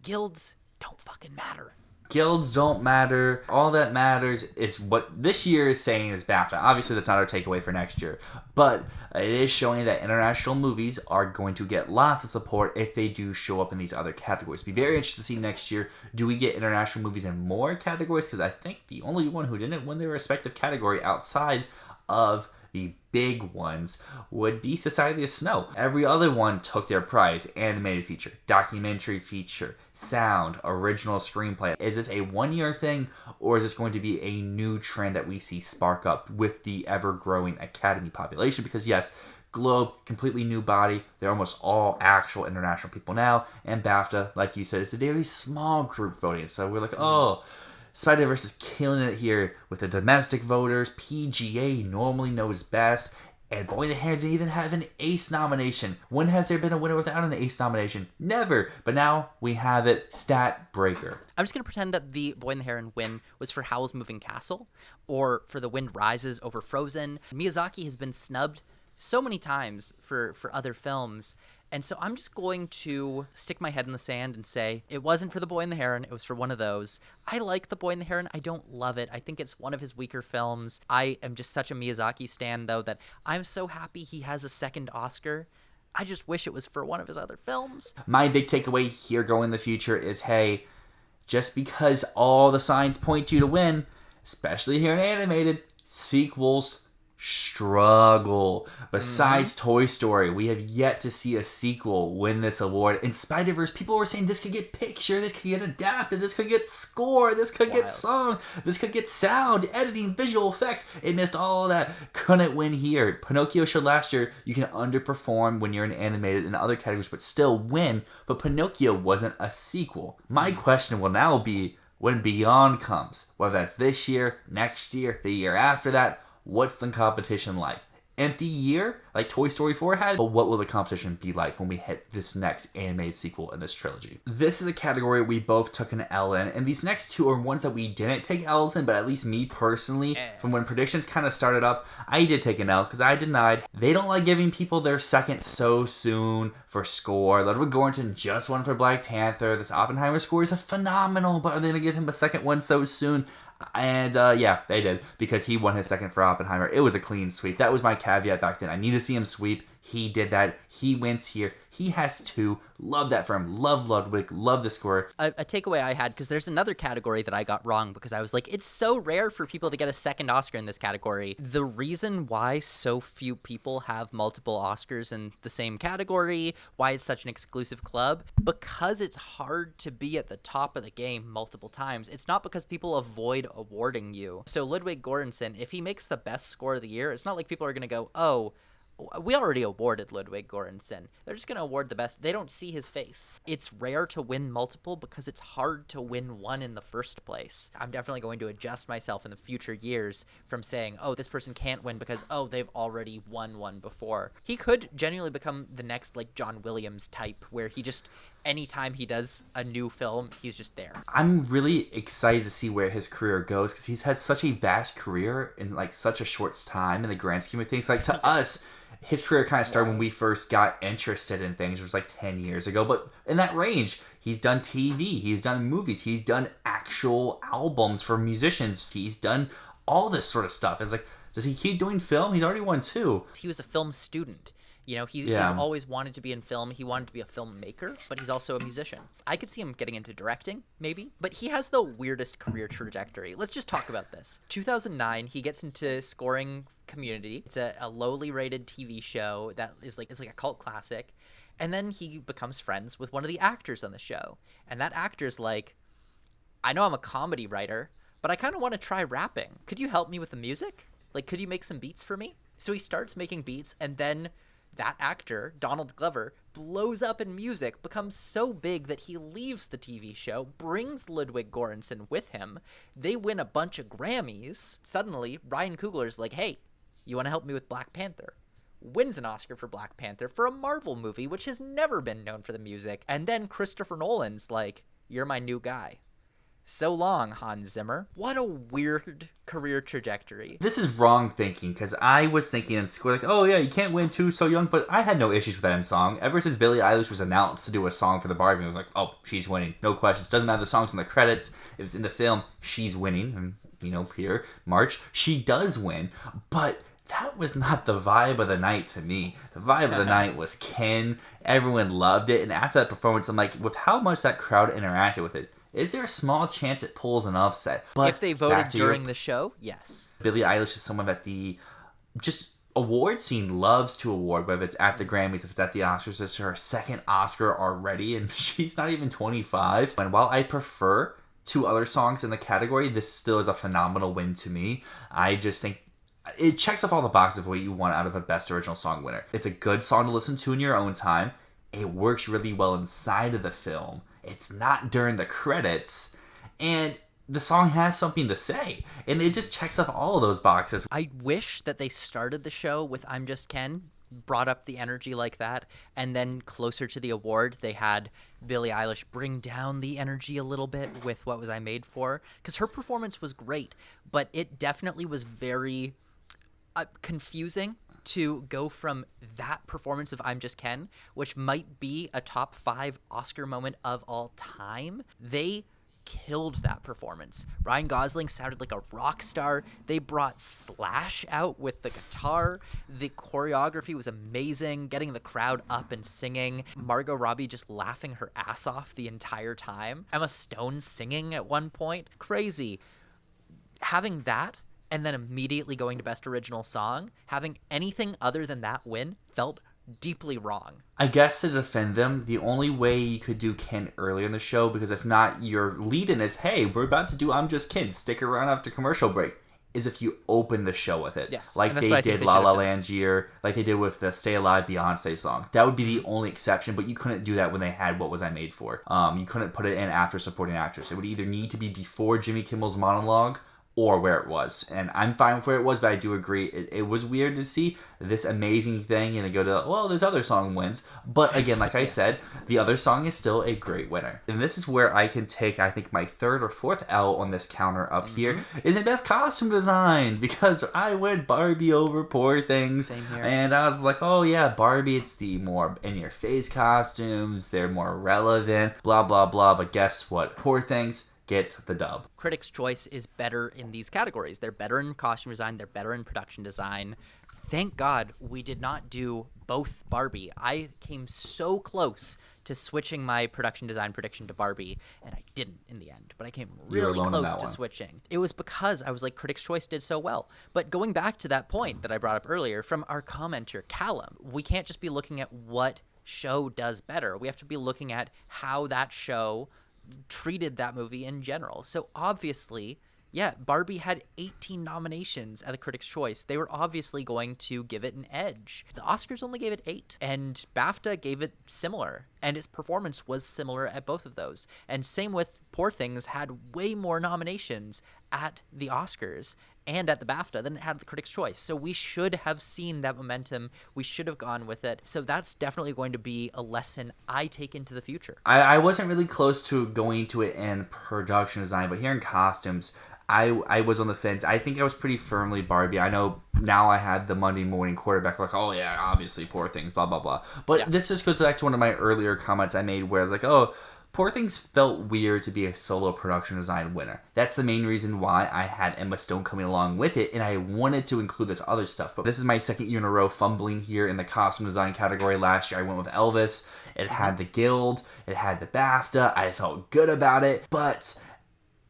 Guilds don't fucking matter. Guilds don't matter. All that matters is what this year is saying is BAFTA. Obviously, that's not our takeaway for next year. But it is showing that international movies are going to get lots of support if they do show up in these other categories. Be very interested to see next year, do we get international movies in more categories? Because I think the only one who didn't win their respective category outside of the big ones would be Society of Snow. Every other one took their prize. Animated feature, documentary feature, sound, original screenplay. Is this a one-year thing, or is this going to be a new trend that we see spark up with the ever-growing Academy population? Because yes, Globe, completely new body. They're almost all actual international people now. And BAFTA, like you said, is a very small group voting. So we're like, oh, Spider-Verse is killing it here with the domestic voters. PGA normally knows best. And Boy in the Heron didn't even have an ACE nomination. When has there been a winner without an ACE nomination? Never. But now we have it. Stat breaker. I'm just going to pretend that the Boy and the Heron win was for Howl's Moving Castle or for The Wind Rises over Frozen. Miyazaki has been snubbed so many times for other films. And so I'm just going to stick my head in the sand and say it wasn't for The Boy and the Heron. It was for one of those. I like The Boy and the Heron. I don't love it. I think it's one of his weaker films. I am just such a Miyazaki stan, though, that I'm so happy he has a second Oscar. I just wish it was for one of his other films. My big takeaway here going in the future is, hey, just because all the signs point you to win, especially here in animated, sequels struggle. Besides Toy Story, we have yet to see a sequel win this award. In Spider-Verse, people were saying this could get picture, this could get adapted, this could get score, this could get song, this could get sound, editing, visual effects. It missed all of that. Couldn't win here. Pinocchio showed last year you can underperform when you're in animated and other categories but still win, but Pinocchio wasn't a sequel. My question will now be, when Beyond comes, whether that's this year, next year, the year after that, what's the competition like? Empty year like Toy Story 4 had? But what will the competition be like when we hit this next animated sequel in this trilogy? This is a category we both took an L in, and these next two are ones that we didn't take L's in, but at least me personally, from when predictions kind of started up, I did take an L because I denied. They don't like giving people their second so soon for score. Ludwig Göransson just won for Black Panther. This Oppenheimer score is phenomenal, but are they going to give him a second one so soon? And yeah, they did, because he won his second for Oppenheimer. It was a clean sweep. That was my caveat back then. I need to see him sweep. He did that. He wins here. He has two. Love that for him. Love Ludwig. Love the score. A takeaway I had, because there's another category that I got wrong, because I was like, it's so rare for people to get a second Oscar in this category. The reason why so few people have multiple Oscars in the same category, why it's such an exclusive club, because it's hard to be at the top of the game multiple times. It's not because people avoid awarding you. So Ludwig Göransson, if he makes the best score of the year, it's not like people are going to go, oh, we already awarded Ludwig Göransson. They're just going to award the best. They don't see his face. It's rare to win multiple because it's hard to win one in the first place. I'm definitely going to adjust myself in the future years from saying, oh, this person can't win because, oh, they've already won one before. He could genuinely become the next, like, John Williams type, where he just, anytime he does a new film, he's just there. I'm really excited to see where his career goes, because he's had such a vast career in, like, such a short time in the grand scheme of things. Like, to us, his career kind of started when we first got interested in things. It was like 10 years ago. But in that range, he's done TV, he's done movies, he's done actual albums for musicians, he's done all this sort of stuff. It's like, does he keep doing film? He's already won 2. He was a film student. You know, he's always wanted to be in film. He wanted to be a filmmaker, but he's also a musician. I could see him getting into directing, maybe. But he has the weirdest career trajectory. Let's just talk about this. 2009, he gets into scoring Community. It's a lowly rated TV show that is like, it's like a cult classic. And then he becomes friends with one of the actors on the show. And that actor's like, I know I'm a comedy writer, but I kind of want to try rapping. Could you help me with the music? Like, could you make some beats for me? So he starts making beats, and then that actor, Donald Glover, blows up in music, becomes so big that he leaves the TV show, brings Ludwig Göransson with him. They win a bunch of Grammys. Suddenly, Ryan Coogler's like, hey, you want to help me with Black Panther? Wins an Oscar for Black Panther for a Marvel movie, which has never been known for the music. And then Christopher Nolan's like, you're my new guy. So long, Hans Zimmer. What a weird career trajectory. This is wrong thinking, because I was thinking in school, like, oh yeah, you can't win two so young, but I had no issues with that end song. Ever since Billie Eilish was announced to do a song for the Barbie, I was like, oh, she's winning. No questions. Doesn't matter the song's in the credits. If it's in the film, she's winning. And, here, March, she does win. But that was not the vibe of the night to me. The vibe of the night was Ken. Everyone loved it. And after that performance, I'm like, with how much that crowd interacted with it, is there a small chance it pulls an upset? But if they voted during the show, yes. Billie Eilish is someone that the just award scene loves to award, whether it's at the Grammys, if it's at the Oscars. This is her second Oscar already, and she's not even 25. And while I prefer two other songs in the category, this still is a phenomenal win to me. I just think it checks off all the boxes of what you want out of a Best Original Song winner. It's a good song to listen to in your own time. It works really well inside of the film. It's not during the credits, and the song has something to say, and it just checks off all of those boxes. I wish that they started the show with I'm Just Ken, brought up the energy like that, and then closer to the award, they had Billie Eilish bring down the energy a little bit with What Was I Made For, because her performance was great, but it definitely was very confusing to go from that performance of I'm Just Ken, which might be a top 5 Oscar moment of all time. They killed that performance. Ryan Gosling sounded like a rock star. They brought Slash out with the guitar. The choreography was amazing, getting the crowd up and singing. Margot Robbie just laughing her ass off the entire time. Emma Stone singing at one point. Crazy. Having that, and then immediately going to Best Original Song, having anything other than that win felt deeply wrong. I guess to defend them, the only way you could do Ken earlier in the show, because if not, your lead-in is, hey, we're about to do I'm Just Ken, stick around after commercial break, is if you open the show with it. Yes. Like they did La La Land Year, like they did with the Stay Alive Beyonce song. That would be the only exception, but you couldn't do that when they had What Was I Made For. You couldn't put it in after supporting actress. It would either need to be before Jimmy Kimmel's monologue, or where it was. And I'm fine with where it was, but I do agree it was weird to see this amazing thing and then go to, well, this other song wins. But again, like I said, the other song is still a great winner. And this is where I can take, I think, my third or fourth L on this counter up here is in Best Costume Design, because I went Barbie over Poor Things. Same here. And I was like, oh yeah, Barbie, it's the more in-your-face costumes, they're more relevant, blah, blah, blah. But guess what? Poor Things gets the dub. Critics' Choice is better in these categories. They're better in costume design. They're better in production design. Thank God we did not do both Barbie. I came so close to switching my production design prediction to Barbie, and I didn't in the end. But I came really close to switching. It was because I was like, Critics' Choice did so well. But going back to that point that I brought up earlier from our commenter, Callum, we can't just be looking at what show does better. We have to be looking at how that show treated that movie in general. So obviously, yeah, Barbie had 18 nominations at the Critics' Choice. They were obviously going to give it an edge. The Oscars only gave it 8, and BAFTA gave it similar, and its performance was similar at both of those. And same with Poor Things, had way more nominations at the Oscars and at the BAFTA than it had the Critics' Choice. So we should have seen that momentum. We should have gone with it. So that's definitely going to be a lesson I take into the future. I wasn't really close to going to it in production design, but here in costumes, I was on the fence. I think I was pretty firmly Barbie. I know now I had the Monday morning quarterback like, oh yeah, obviously Poor Things, blah, blah, blah. But This just goes back to one of my earlier comments I made where I was like, oh, Poor Things felt weird to be a solo production design winner. That's the main reason why I had Emma Stone coming along with it, and I wanted to include this other stuff. But this is my second year in a row fumbling here in the costume design category. Last year I went with Elvis. It had the Guild. It had the BAFTA. I felt good about it. But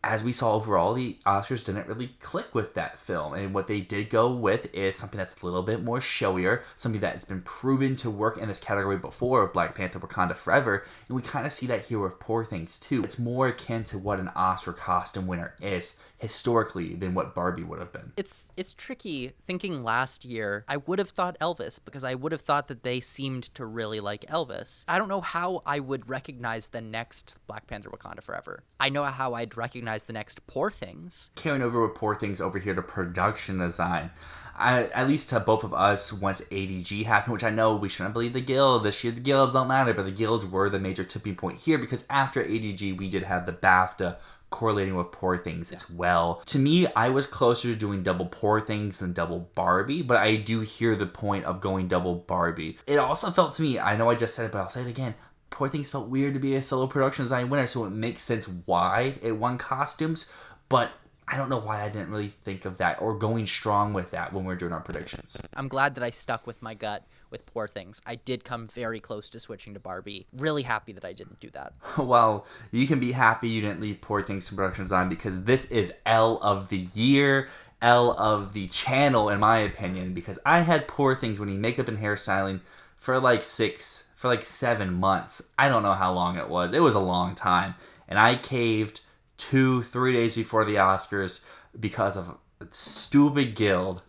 as we saw overall, the Oscars didn't really click with that film. And what they did go with is something that's a little bit more showier, something that's been proven to work in this category before of Black Panther Wakanda Forever. And we kind of see that here with Poor Things too. It's more akin to what an Oscar costume winner is historically than what Barbie would have been. It's tricky thinking last year. I would have thought Elvis because I would have thought that they seemed to really like Elvis. I don't know how I would recognize the next Black Panther Wakanda Forever. I know how I'd recognize recognize the next Poor Things. Carrying over with Poor Things over here to production design. At least to both of us, once ADG happened, which I know we shouldn't believe the Guild. This year the Guilds don't matter, but the Guilds were the major tipping point here because after ADG we did have the BAFTA correlating with Poor Things as well. To me, I was closer to doing double Poor Things than double Barbie, but I do hear the point of going double Barbie. It also felt to me, I know I just said it, but I'll say it again, Poor Things felt weird to be a solo production design winner, so it makes sense why it won costumes, but I don't know why I didn't really think of that or going strong with that when we were doing our predictions. I'm glad that I stuck with my gut with Poor Things. I did come very close to switching to Barbie. Really happy that I didn't do that. Well, you can be happy you didn't leave Poor Things to production design because this is L of the year, L of the channel in my opinion, because I had Poor Things winning makeup and hairstyling for like 7 months. I don't know how long it was. It was a long time. And I caved 2-3 days before the Oscars because of a stupid Guild.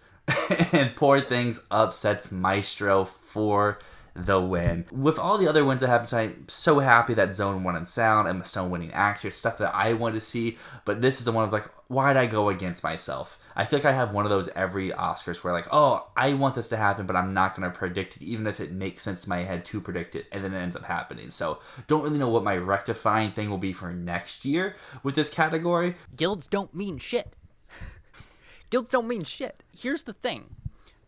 And Poor Things upsets Maestro for the win. With all the other wins that happened tonight, I'm so happy that Zone won in sound, Emma Stone winning actor, stuff that I wanted to see. But this is the one of like, why'd I go against myself? I feel like I have one of those every Oscars where like, oh, I want this to happen, but I'm not going to predict it, even if it makes sense in my head to predict it, and then it ends up happening. So don't really know what my rectifying thing will be for next year with this category. Guilds don't mean shit. Guilds don't mean shit. Here's the thing.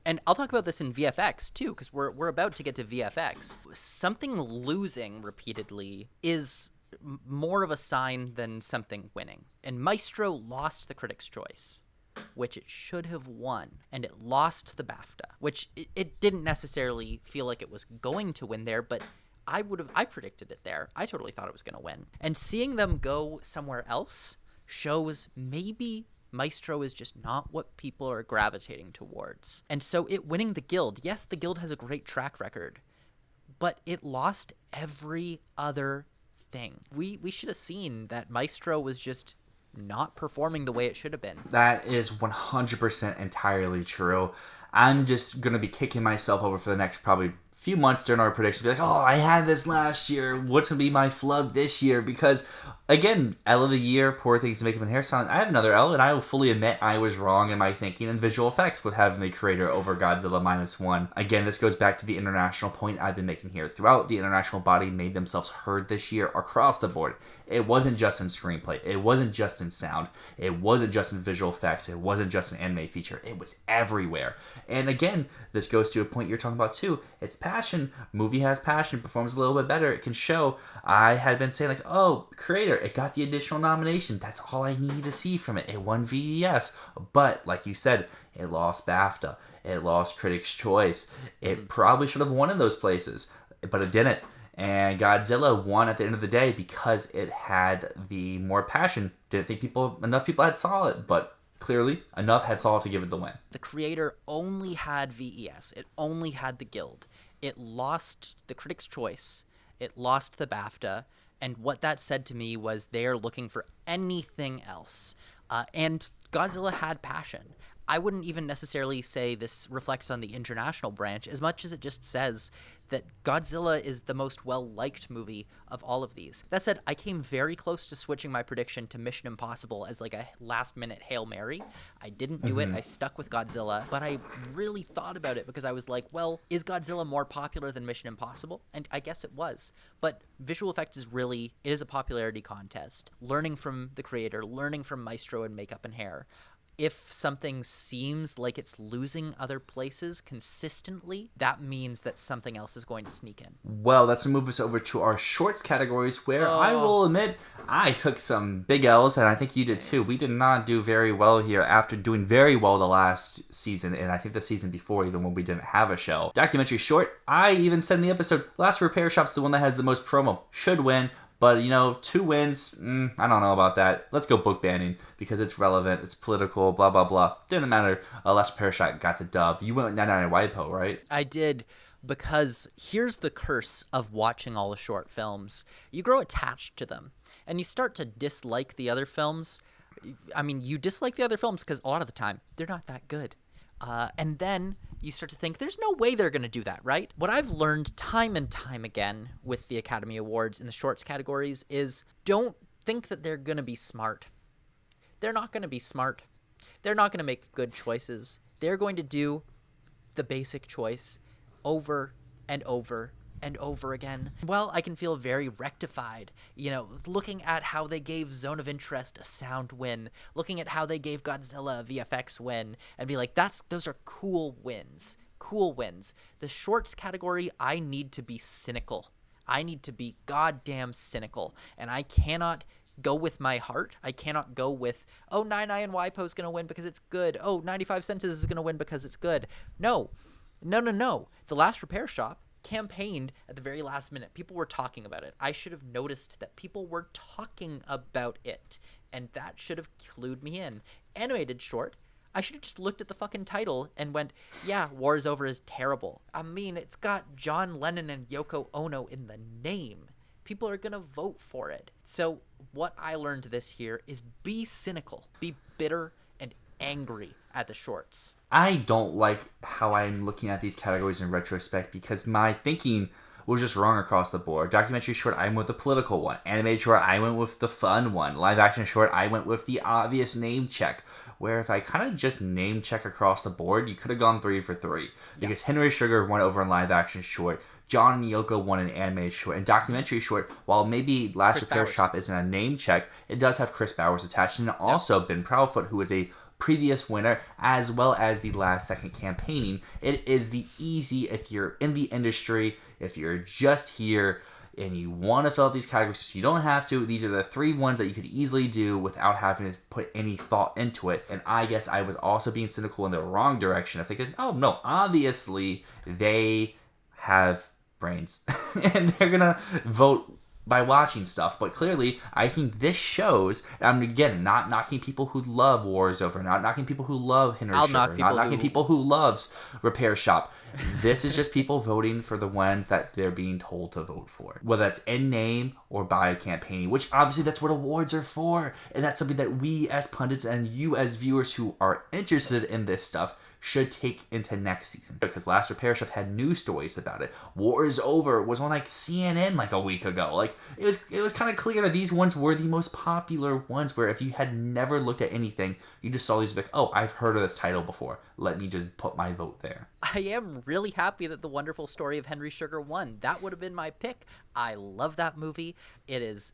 And I'll talk about this in VFX too, because we're about to get to VFX. Something losing repeatedly is more of a sign than something winning. And Maestro lost the Critics' Choice, which it should have won, and it lost the BAFTA, which it didn't necessarily feel like it was going to win there, but I predicted it there. I totally thought it was going to win. And seeing them go somewhere else shows maybe Maestro is just not what people are gravitating towards. And so it winning the Guild, yes, the Guild has a great track record, but it lost every other thing. We should have seen that Maestro was just not performing the way it should have been. That is 100% entirely true. I'm just going to be kicking myself over for the next probably few months during our predictions. Be like, oh, I had this last year. What's going to be my flub this year? Because, again, L of the year, Poor Things, Makeup and Hairstyling. I have another L, and I will fully admit I was wrong in my thinking and visual effects with having the creator over Godzilla -1. Again, this goes back to the international point I've been making here. Throughout, the international body made themselves heard this year across the board. It wasn't just in screenplay. It wasn't just in sound. It wasn't just in visual effects. It wasn't just an anime feature. It was everywhere. And again, this goes to a point you're talking about too. It's passion. Movie has passion. Performs a little bit better. It can show. I had been saying like, oh, creator, it got the additional nomination. That's all I need to see from it. It won VES. But like you said, it lost BAFTA. It lost Critics' Choice. It probably should have won in those places, but it didn't. And Godzilla won at the end of the day because it had the more passion. Didn't think enough people had saw it, but clearly enough had saw it to give it the win. The creator only had VES. It only had the Guild. It lost the Critics' Choice. It lost the BAFTA. And what that said to me was they are looking for anything else. And Godzilla had passion. I wouldn't even necessarily say this reflects on the international branch as much as it just says that Godzilla is the most well-liked movie of all of these. That said, I came very close to switching my prediction to Mission Impossible as like a last-minute Hail Mary. I didn't do it. I stuck with Godzilla, but I really thought about it because I was like, well, is Godzilla more popular than Mission Impossible? And I guess it was. But visual effects it is a popularity contest. Learning from the creator, learning from Maestro in makeup and hair. If something seems like it's losing other places consistently, that means that something else is going to sneak in. Well, let's move us over to our shorts categories where I will admit I took some big L's, and I think you did too. We did not do very well here after doing very well the last season, and I think the season before, even when we didn't have a show. Documentary short, I even said in the episode, Last Repair Shop's the one that has the most promo. Should win. But, 2 wins, I don't know about that. Let's go book banning because it's relevant, it's political, blah, blah, blah. Didn't matter. Last Repair Shop got the dub. You went with 99 WIPO, right? I did, because here's the curse of watching all the short films. You grow attached to them, and you start to dislike the other films. I mean, you dislike the other films because a lot of the time, they're not that good. And then you start to think, there's no way they're going to do that, right? What I've learned time and time again with the Academy Awards in the shorts categories is don't think that they're going to be smart. they're not going to be smart. They're not going to make good choices. They're going to do the basic choice over and over and over again. Well, I can feel very rectified, looking at how they gave Zone of Interest a sound win, looking at how they gave Godzilla a VFX win, and be like, those are cool wins. Cool wins. The shorts category, I need to be cynical. I need to be goddamn cynical, and I cannot go with my heart. I cannot go with, oh, 99 and WIPO is going to win because it's good. Oh, 95 Senses is going to win because it's good. No. The Last Repair Shop campaigned at the very last minute. People were talking about it. I should have noticed that people were talking about it, and that should have clued me in. Animated short, I should have just looked at the fucking title and went, yeah, War is Over is terrible. I mean, it's got John Lennon and Yoko Ono in the name. People are going to vote for it. So what I learned this year is be cynical, be bitter and angry at the shorts. I don't like how I'm looking at these categories in retrospect because my thinking was just wrong across the board. Documentary short, I went with the political one. Animated short, I went with the fun one. Live action short, I went with the obvious name check. Where if I kind of just name check across the board, you could have gone 3 for 3. Because Henry Sugar won over in live action short. John and Yoko won an animated short. And documentary short, while maybe Last Repair Shop isn't a name check, it does have Chris Bowers attached. And also Ben Proudfoot, who is a previous winner, as well as the last second campaigning. It is the easy, if you're in the industry, if you're just here and you want to fill out these categories, you don't have to. These are the 3 ones that you could easily do without having to put any thought into it. And I guess I was also being cynical in the wrong direction of thinking, oh no, obviously they have brains and they're gonna vote by watching stuff. But clearly, I think this shows, and I'm again not knocking people who love War is Over, not knocking people who love Henry Sugar, not knocking people who loves Repair Shop. This is just people voting for the ones that they're being told to vote for, whether that's in name or by campaigning, which obviously that's what awards are for. And that's something that we as pundits and you as viewers who are interested in this stuff should take into next season. Because Last Repair Shop had news stories about it. War is Over was on like CNN like a week ago. Like it was kind of clear that these ones were the most popular ones, where if you had never looked at anything, you just saw these like, oh, I've heard of this title before. Let me just put my vote there. I am really happy that The Wonderful Story of Henry Sugar won. That would have been my pick. I love that movie. It is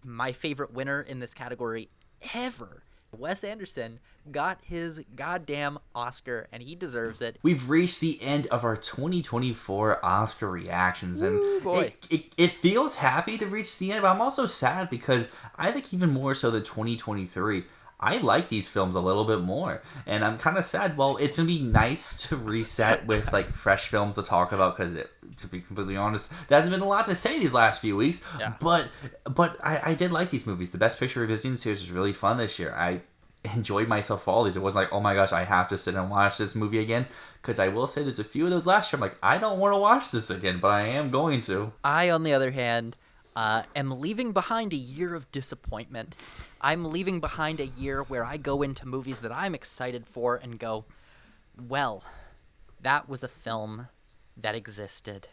my favorite winner in this category ever. Wes Anderson got his goddamn Oscar, and he deserves it. We've reached the end of our 2024 Oscar reactions, and it feels happy to reach the end, but I'm also sad because I think even more so than 2023, I like these films a little bit more, and I'm kind of sad. Well, it's gonna be nice to reset with like fresh films to talk about, because to be completely honest, there hasn't been a lot to say these last few weeks. Yeah. But I did like these movies. The Best Picture Revisiting series was really fun this year. I enjoyed myself for all these. It wasn't like, oh my gosh, I have to sit and watch this movie again, because I will say there's a few of those last year I'm like, I don't want to watch this again, but I am going to. I, on the other hand, am leaving behind a year of disappointment. I'm leaving behind a year where I go into movies that I'm excited for and go, well, that was a film that existed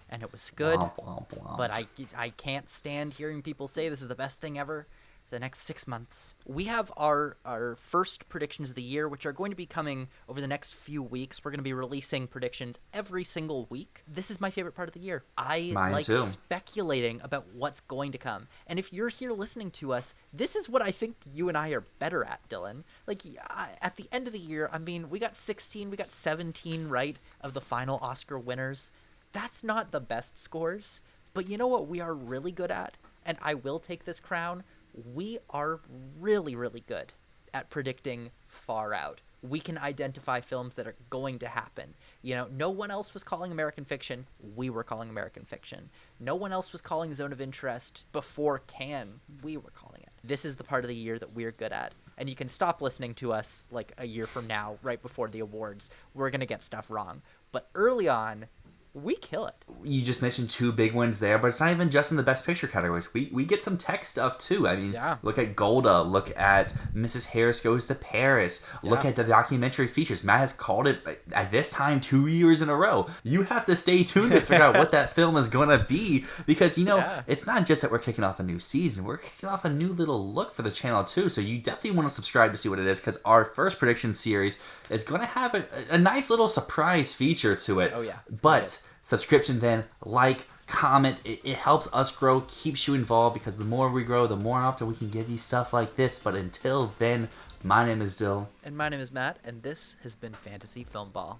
and it was good, womp, womp, womp. but I can't stand hearing people say this is the best thing ever for the next 6 months. We have our first predictions of the year, which are going to be coming over the next few weeks. We're going to be releasing predictions every single week. This is my favorite part of the year. Mine like too. speculating about what's going to come. And if you're here listening to us, this is what I think you and I are better at, Dylan. Like, at the end of the year, I mean, we got 17 right of the final Oscar winners. That's not the best scores, but you know what we are really good at? And I will take this crown. We are really, really good at predicting far out. We can identify films that are going to happen. You know, no one else was calling American Fiction. We were calling American Fiction. No one else was calling Zone of Interest before Cannes. We were calling it. This is the part of the year that we're good at. And you can stop listening to us like a year from now, right before the awards. We're going to get stuff wrong. But early on, we kill it. You just mentioned 2 big ones there, but it's not even just in the Best Picture categories. We get some tech stuff too. I mean, look at Golda, look at Mrs. Harris Goes to Paris, look at the documentary features. Matt has called it at this time 2 years in a row. You have to stay tuned to figure out what that film is going to be, because, you know, it's not just that we're kicking off a new season. We're kicking off a new little look for the channel too, so you definitely want to subscribe to see what it is, because our first prediction series is going to have a nice little surprise feature to it. Oh, yeah. But subscription then, like, comment, it helps us grow, keeps you involved, because the more we grow, the more often we can give you stuff like this. But until then, my name is Dyl. And my name is Matt, and this has been Fantasy Filmball.